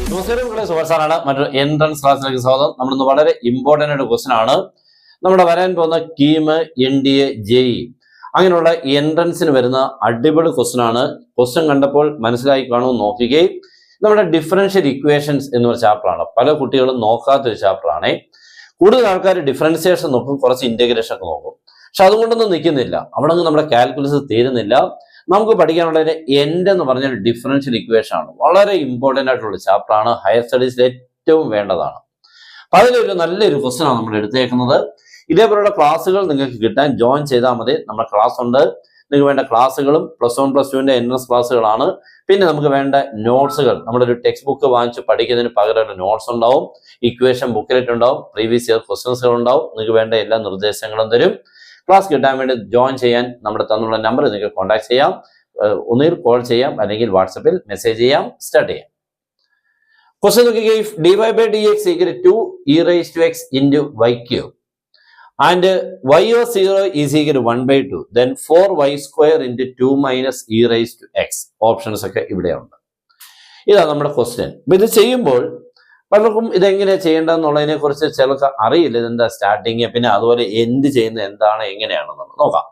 നമസ്കാരം, സുഭാഷാണ്. മറ്റൊരു എൻട്രൻസ് ക്ലാസ്സിലേക്ക് സ്വാഗതം. നമ്മളിന്ന് വളരെ ഇമ്പോർട്ടൻ്റ് ആയിട്ട് ക്വസ്റ്റൻ ആണ്. നമ്മുടെ വരാൻ പോകുന്ന കീം, NDA, JEE അങ്ങനെയുള്ള എൻട്രൻസിന് വരുന്ന അടിപൊളി ക്വസ്റ്റൻ ആണ്. ക്വസ്റ്റൻ കണ്ടപ്പോൾ മനസ്സിലായി കാണുമെന്ന് നോക്കുകയും, നമ്മുടെ ഡിഫറൻഷ്യൽ ഇക്വേഷൻസ് എന്നൊരു ചാപ്റ്ററാണ്. പല കുട്ടികളും നോക്കാത്തൊരു ചാപ്റ്ററാണ്. കൂടുതൽ ആൾക്കാർ ഡിഫറൻസിയേഷൻ നോക്കും, കുറച്ച് ഇന്റഗ്രേഷൻ ഒക്കെ നോക്കും. പക്ഷെ അതുകൊണ്ടൊന്നും നിൽക്കുന്നില്ല. അവിടെ നിന്ന് നമ്മുടെ കാൽക്കുലസ് തീരുന്നില്ല. നമുക്ക് പഠിക്കാനുള്ളത് എൻഡ് എന്ന് പറഞ്ഞാൽ ഡിഫറൻഷ്യൽ ഇക്വേഷൻ ആണ്. വളരെ ഇമ്പോർട്ടൻ്റ് ആയിട്ടുള്ള ചാപ്റ്റർ ആണ്. ഹയർ സ്റ്റഡീസിൽ ഏറ്റവും വേണ്ടതാണ്. അപ്പൊ അതിലൊരു നല്ലൊരു ക്വസ്റ്റൻ ആണ് നമ്മൾ എടുത്തേക്കുന്നത്. ഇതേപോലുള്ള ക്ലാസ്സുകൾ നിങ്ങൾക്ക് കിട്ടാൻ ജോയിൻ ചെയ്താൽ മതി. നമ്മുടെ ക്ലാസ് ഉണ്ട്. നിങ്ങൾക്ക് വേണ്ട ക്ലാസ്സുകളും +1 +2 എൻട്രൻസ് ക്ലാസ്സുകളാണ്. പിന്നെ നമുക്ക് വേണ്ട നോട്ട്സുകൾ, നമ്മുടെ ഒരു ടെക്സ്റ്റ് ബുക്ക് വാങ്ങിച്ച് പഠിക്കുന്നതിന് പകരം നോട്ട്സ് ഉണ്ടാവും, ഇക്വേഷൻ ബുക്കിലെറ്റ് ഉണ്ടാവും, പ്രീവിയസ് ഇയർ ക്വസ്റ്റ്യൻസുകൾ ഉണ്ടാവും. നിങ്ങൾക്ക് വേണ്ട എല്ലാ നിർദ്ദേശങ്ങളും തരും. ക്ലാസ് കിട്ടാൻ വേണ്ടി ജോയിൻ ചെയ്യാൻ നമ്മുടെ തന്നുള്ള നമ്പർ നിങ്ങൾക്ക് കോൺടാക്ട് ചെയ്യാം. ഒന്നുകിൽ കോൾ ചെയ്യാം, അല്ലെങ്കിൽ വാട്സപ്പിൽ മെസ്സേജ് ചെയ്യാം. സ്റ്റാർട്ട് ചെയ്യാം. ക്വസ്റ്റ്യൻ നോക്കിക്കേ. If dy/dx equal to 2e⁻x into y³ and y of 0 is equal to 1/2, then 4y² into 2 - e⁻x. Options ഒക്കെ ഇവിടെയുണ്ട്. ഇതാണ് നമ്മുടെ ക്വസ്റ്റ്യൻ. അപ്പൊ ഇത് ചെയ്യുമ്പോൾ പലർക്കും ഇതെങ്ങനെയാണ് ചെയ്യേണ്ടതെന്നുള്ളതിനെ കുറിച്ച് ചിലർക്ക് അറിയില്ല. ഇതെന്താ സ്റ്റാർട്ടിങ്, പിന്നെ അതുപോലെ എൻഡ് ചെയ്യുന്നത് എന്താണ്, എങ്ങനെയാണെന്നുള്ളത് നോക്കാം.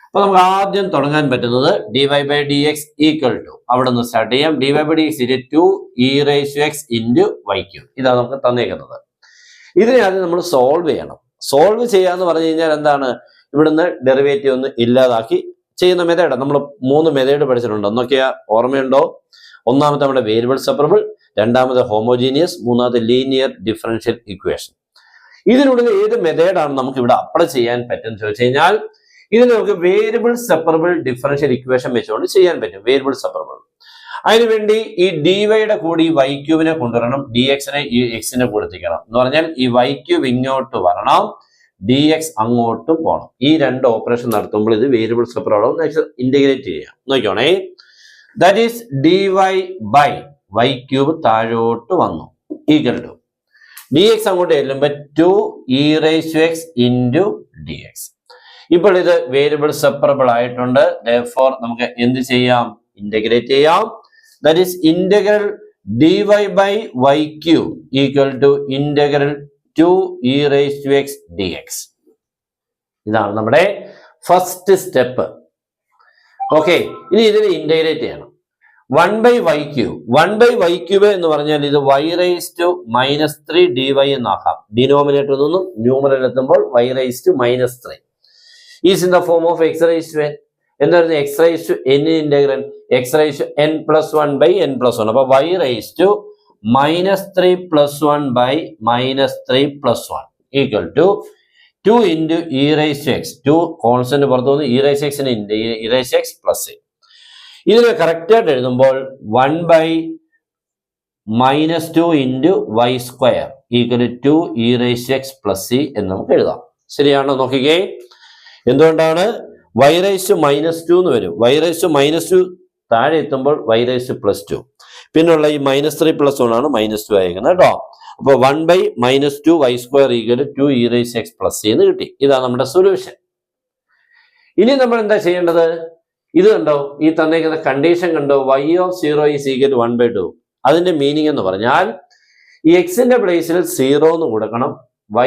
അപ്പൊ നമുക്ക് ആദ്യം തുടങ്ങാൻ പറ്റുന്നത് dy/dx equal to, അവിടെ നിന്ന് സ്റ്റാർട്ട് ചെയ്യാം. dy/dx equal to 2e⁻x into y³. ഇതാണ് നമുക്ക് തന്നേക്കുന്നത്. ഇതിനെ ആദ്യം നമ്മൾ സോൾവ് ചെയ്യണം. സോൾവ് ചെയ്യാന്ന് പറഞ്ഞു കഴിഞ്ഞാൽ എന്താണ്, ഇവിടുന്ന് ഡെറിവേറ്റീവ് ഒന്ന് ഇല്ലാതാക്കി ചെയ്യുന്ന മെത്തേഡ്. നമ്മൾ 3 മെത്തേഡ് പഠിച്ചിട്ടുണ്ട്. ഒന്നൊക്കെയാ ഓർമ്മയുണ്ടോ? ഒന്നാമത്തെ നമ്മുടെ വേരിയബിൾ സെപ്പറബിൾ, രണ്ടാമത് ഹോമോജീനിയസ്, മൂന്നാമത് ലീനിയർ ഡിഫറൻഷ്യൽ ഇക്വേഷൻ. ഇതിനുള്ളിൽ ഏത് മെത്തേഡാണ് നമുക്ക് ഇവിടെ അപ്ലൈ ചെയ്യാൻ പറ്റുമെന്ന് ചോദിച്ചു കഴിഞ്ഞാൽ, ഇതിന് നമുക്ക് വേരിയബിൾ സെപ്പറബിൾ ഡിഫറൻഷ്യൽ ഇക്വേഷൻ വെച്ചുകൊണ്ട് ചെയ്യാൻ പറ്റും. Variable separable. അതിനുവേണ്ടി ഈ dy-യുടെ കൂടി ഈ y³ കൊണ്ടുവരണം, dx-നെ ഈ x-നെ കൊടുത്തിക്കണം. എന്ന് പറഞ്ഞാൽ ഈ y³ ഇങ്ങോട്ട് വരണം, dx അങ്ങോട്ടും പോകണം. ഈ 2 ഓപ്പറേഷൻ നടത്തുമ്പോൾ ഇത് വേരിയബിൾ സെപ്പറബിൾ ഇന്റഗ്രേറ്റ് ചെയ്യാം. നോക്കിയോണേ. ദാറ്റ് ഈസ് dy/y³ താഴോട്ട് വന്നു ഈക്വൽ ടു dx അങ്ങോട്ട് ചെല്ലുമ്പോൾ 2e⁻x into dx. ഇപ്പോൾ ഇത് വേരിയബിൾ സെപ്പറബിൾ ആയിട്ടുണ്ട്. therefore നമുക്ക് എന്ത് ചെയ്യാം? ഇന്റഗ്രേറ്റ് ചെയ്യാം. That is integral dy/y³ equal to integral 2e⁻x dx. ഇതാണ് നമ്മുടെ ഫസ്റ്റ് സ്റ്റെപ്പ്. ഓക്കെ, ഇനി ഇതിനെ ഇന്റഗ്രേറ്റ് ചെയ്യണം. 1/y³ 1/y³ എന്ന് പറഞ്ഞാൽ ഇത് y⁻³ dy എന്നാക്കാം. ഡിനോമിനേറ്റർ നിന്നും ന്യൂമറൽ എത്തുമ്പോൾ y⁻³ is in the form of x⁻n. എന്തായിരുന്നു? x⁻n integral x⁻n + 1/n+1. അപ്പൊ y⁻³ -3 + 1/-3 + 1 equal to 2 into e⁻x. 2 constant പുറത്തു വന്ന് e⁻x e⁻x + a. ഇതിനെ കറക്റ്റ് ആയിട്ട് എഴുതുമ്പോൾ 1/-2 into y² equal to 2e⁻x + c എന്ന് നമുക്ക് എഴുതാം. ശരിയാണോ? നോക്കിക്കേ. എന്തുകൊണ്ടാണ്? y⁻² എന്ന് വരും. y⁻² താഴെ എത്തുമ്പോൾ y⁻+2, പിന്നുള്ള ഈ -3 + 1 ആണ് -2 ആയിരിക്കുന്നത് കേട്ടോ. അപ്പൊ 1/-2 y² ഈക്വൽ 2e⁻x + c എന്ന് കിട്ടി. ഇതാണ് നമ്മുടെ സൊല്യൂഷൻ. ഇനി നമ്മൾ എന്താ ചെയ്യേണ്ടത്? ഇത് കണ്ടോ, ഈ തന്നേക്കുന്ന കണ്ടീഷൻ കണ്ടോ, y of 0 is equal to 1/2. അതിന്റെ മീനിങ് എന്ന് പറഞ്ഞാൽ ഈ എക്സിന്റെ പ്ലേസിൽ 0 എന്ന് കൊടുക്കണം,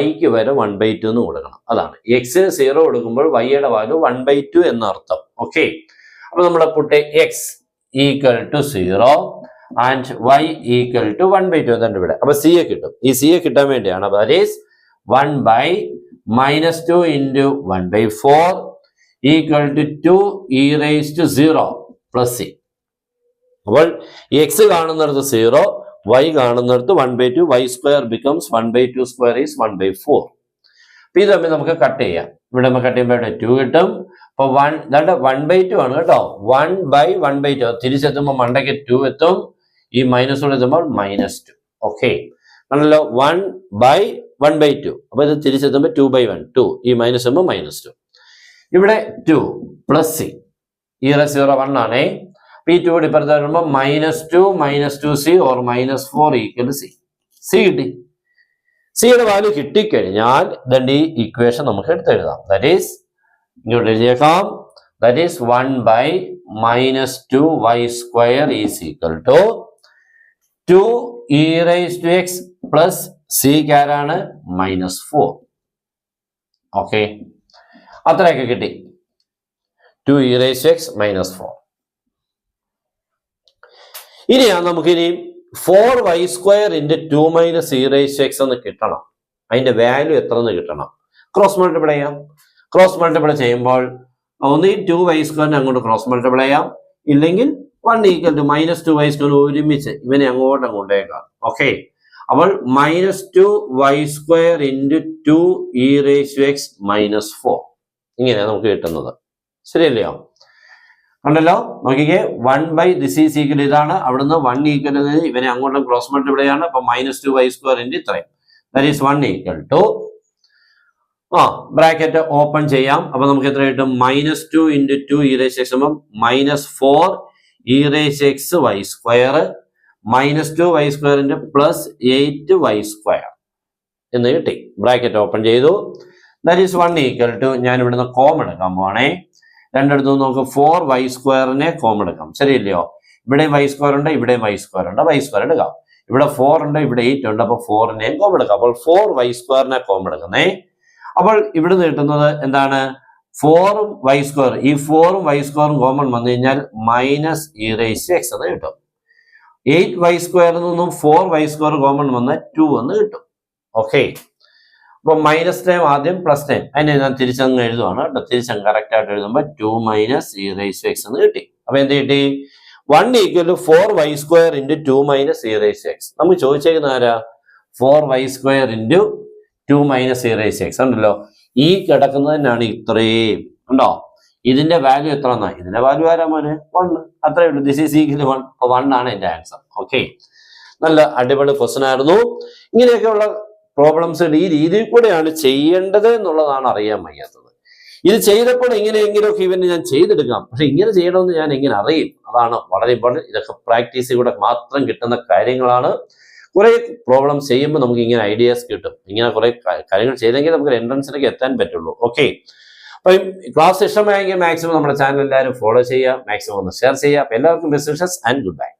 y-ക്ക് വരെ 1/2 എന്ന് കൊടുക്കണം. അതാണ് x-ന് 0 കൊടുക്കുമ്പോൾ y-യുടെ വാല്യൂ 1/2 എന്നർത്ഥം. ഓക്കെ, അപ്പൊ നമ്മൾ put x equal to 0 and y equal to 1/2 എന്നാണ് ഇവിടെ. അപ്പൊ c യെ കിട്ടും. ഈ c യെ കിട്ടാൻ വേണ്ടിയാണ്. That is 1/-2 into 1/4 equal to 2e⁻0 + c. അപ്പോൾ x കാണുന്നിടത്ത് 0, y കാണുന്നിടത്ത് 1/2, y² becomes 1/2² is 1/4. അപ്പൊ ഇത് തമ്മിൽ നമുക്ക് കട്ട് ചെയ്യാം. ഇവിടെ നമുക്ക് കട്ട് ചെയ്യുമ്പോൾ 2 കിട്ടും. അപ്പൊ 1/2 ആണ് കേട്ടോ. 1/1/2 തിരിച്ചെത്തുമ്പോൾ മണ്ടയ്ക്ക് 2 എത്തും. ഈ -1 എത്തുമ്പോൾ -2. ഓക്കെ ആണല്ലോ. 1/1/2. അപ്പൊ ഇത് തിരിച്ചെത്തുമ്പോൾ 2/1, 2. ഈ മൈനസ് എത്തുമ്പോൾ -2. ഇവിടെ 2 + c. e⁻0 1 ആണേ. ഈ 2 ഇപ്പുറത്ത് വരുമ്പോൾ -2 -2c or -4 equal c. c കിട്ടി. സിയുടെ വാല്യൂ കിട്ടിക്കഴിഞ്ഞാൽ ഈ ഇക്വേഷൻ നമുക്ക് എടുത്തെഴുതാം. ദാറ്റ് ഈസ് ഇങ്ങോട്ട് എഴുതിയേക്കാം that is 1 by minus 2y square is equal to 2 e raised to x plus c ആരാണ് -4. ഓക്കെ, അത്രയൊക്കെ കിട്ടി. 2 e raised to x -4. ഇനിയാണ് നമുക്കിനി 4y square into 2 minus e raised to x എന്ന് കിട്ടണം. അതിന്റെ വാല്യൂ എത്ര എന്ന് കിട്ടണം. ക്രോസ് മൾട്ടിപ്ലൈ ചെയ്യാം. ക്രോസ് മൾട്ടിപ്ലൈ ചെയ്യുമ്പോൾ ഒന്നീ 2y square അങ്ങോട്ട് ക്രോസ് മൾട്ടിപ്ലൈ ചെയ്യാം, ഇല്ലെങ്കിൽ 1 equal to -2y square ഒരുമിച്ച് ഇവനെ അങ്ങോട്ട് കൊണ്ടേക്കാം. ഓക്കെ, അപ്പോൾ -2y square into 2 e raised to x -4 ഇങ്ങനെ നമുക്ക് കിട്ടുന്നത്. ശരിയല്ലയോ? കണ്ടല്ലോ, നോക്കിക്കേ. 1 by this is equal ഇതാണ്, അവിടുന്ന് 1 equal ഇവനെ അങ്ങോട്ട് ക്രോസ് മൾട്ടിപ്ലൈ ആണ്. അപ്പൊ -2y square into ഇത്രയും, that is 1 equal to bracket open ചെയ്യാം. അപ്പൊ നമുക്ക് എത്ര കിട്ടും? -2 into 2 e raised to x -4 e raised to x y square -2y square into +8y square എന്ന് കിട്ടി. ബ്രാക്കറ്റ് ഓപ്പൺ ചെയ്തു. ദാറ്റ് ഈസ് 1 equal to, ഞാൻ ഇവിടുന്ന് കോമൺ എടുക്കാൻ പോവാണേ. രണ്ടിടത്തും നമുക്ക് 4y square കോമൺ എടുക്കാം. ശരിയല്ലയോ? ഇവിടെ y square ഉണ്ട്, ഇവിടെ y square ഉണ്ട്, y square എടുക്കാം. ഇവിടെ 4 ഉണ്ട്, ഇവിടെ 8 ഉണ്ട്, അപ്പൊ 4 കോമൺ എടുക്കാം. അപ്പോൾ 4y square കോമൺ എടുക്കുന്നേ. അപ്പോൾ ഇവിടുന്ന് കിട്ടുന്നത് എന്താണ്? 4 y square, ഈ 4 y square കോമൺ വന്നു കഴിഞ്ഞാൽ -e raised to x എന്ന് കിട്ടും. 8y square നിന്നും 4y square കോമൺ വന്നാൽ 2 എന്ന് കിട്ടും. ഓക്കെ, അപ്പൊ മൈനസ് ടൈം ആദ്യം പ്ലസ് ടൈം, അതിനെ ഞാൻ തിരിച്ചങ്ങ് എഴുതുവാണ് കേട്ടോ. തിരിച്ചങ്ങ് കറക്റ്റ് ആയിട്ട് എഴുതുമ്പോൾ 2 - e raised to x എന്ന് കിട്ടി. അപ്പൊ എന്ത് കിട്ടി? 1 equal to 4y square into 2 - e raised to x. നമുക്ക് ചോദിച്ചേക്കുന്ന ആരാ? 4y square into 2 - e raised to x ഉണ്ടല്ലോ. ഈ കിടക്കുന്നതിനാണ് ഇത്രയും ഉണ്ടോ. ഇതിന്റെ വാല്യൂ എത്ര എന്നാ? ഇതിന്റെ വാല്യൂ ആരാ മോനെ? 1. അത്രേ ഉള്ളൂ. This is equal 1. അപ്പൊ 1 ആണ് എന്റെ ആൻസർ. ഓക്കെ, നല്ല അടിപൊളി ക്വസ്റ്റൻ ആയിരുന്നു. ഇങ്ങനെയൊക്കെയുള്ള പ്രോബ്ലംസ് ഈ രീതിയിൽ കൂടെയാണ് ചെയ്യേണ്ടത് എന്നുള്ളതാണ് അറിയാൻ വയ്യാത്തത്. ഇത് ചെയ്തപ്പോൾ എങ്ങനെയെങ്കിലുമൊക്കെ ഇവന് ഞാൻ ചെയ്തെടുക്കാം, പക്ഷെ ഇങ്ങനെ ചെയ്യണമെന്ന് ഞാൻ എങ്ങനെ അറിയും? അതാണ് വളരെ ഇമ്പോർട്ടൻറ്റ്. ഇതൊക്കെ പ്രാക്ടീസിലൂടെ മാത്രം കിട്ടുന്ന കാര്യങ്ങളാണ്. കുറെ പ്രോബ്ലംസ് ചെയ്യുമ്പോൾ നമുക്ക് ഇങ്ങനെ ഐഡിയാസ് കിട്ടും. ഇങ്ങനെ കുറെ കാര്യങ്ങൾ ചെയ്തെങ്കിൽ നമുക്ക് എൻട്രൻസിലേക്ക് എത്താൻ പറ്റുള്ളൂ. ഓക്കെ, അപ്പൊ ക്ലാസ് ഇഷ്ടമായെങ്കിൽ മാക്സിമം നമ്മുടെ ചാനൽ എല്ലാവരും ഫോളോ ചെയ്യുക, മാക്സിമം ഒന്ന് ഷെയർ ചെയ്യുക. അപ്പൊ എല്ലാവർക്കും best wishes and good bye.